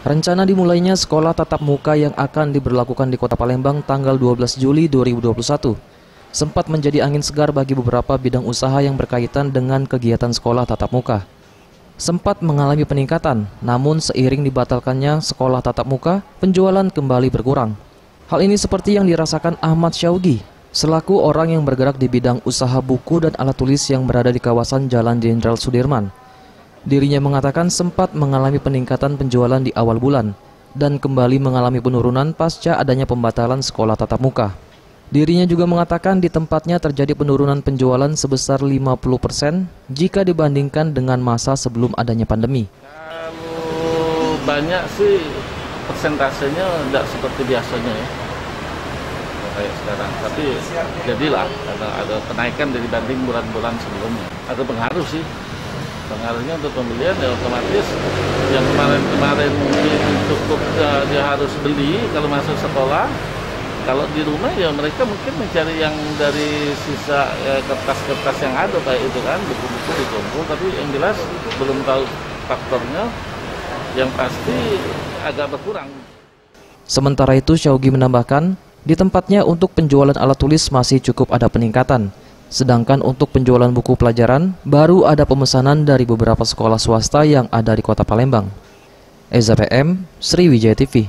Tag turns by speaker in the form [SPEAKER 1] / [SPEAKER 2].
[SPEAKER 1] Rencana dimulainya sekolah tatap muka yang akan diberlakukan di Kota Palembang tanggal 12 Juli 2021 sempat menjadi angin segar bagi beberapa bidang usaha yang berkaitan dengan kegiatan sekolah tatap muka. Sempat mengalami peningkatan, namun seiring dibatalkannya sekolah tatap muka, penjualan kembali berkurang. Hal ini seperti yang dirasakan Ahmad Syaugi, selaku orang yang bergerak di bidang usaha buku dan alat tulis yang berada di kawasan Jalan Jenderal Sudirman. Dirinya mengatakan sempat mengalami peningkatan penjualan di awal bulan dan kembali mengalami penurunan pasca adanya pembatalan sekolah tatap muka. Dirinya juga mengatakan di tempatnya terjadi penurunan penjualan sebesar 50% jika dibandingkan dengan masa sebelum adanya pandemi.
[SPEAKER 2] Kalau banyak sih persentasenya tidak seperti biasanya ya, kayak sekarang. Tapi jadilah karena ada kenaikan dibanding bulan-bulan sebelumnya. Ada pengaruh sih. Pengaruhnya untuk pembelian ya otomatis yang kemarin mungkin cukup dia harus beli kalau masuk sekolah. Kalau di rumah ya mereka mungkin mencari yang dari sisa kertas-kertas yang ada kayak itu kan, buku-buku dikumpul, tapi yang jelas belum tahu faktornya, yang pasti agak berkurang.
[SPEAKER 1] Sementara itu Syaugi menambahkan, di tempatnya untuk penjualan alat tulis masih cukup ada peningkatan. Sedangkan untuk penjualan buku pelajaran, baru ada pemesanan dari beberapa sekolah swasta yang ada di Kota Palembang. Eza PM, Sriwijaya TV.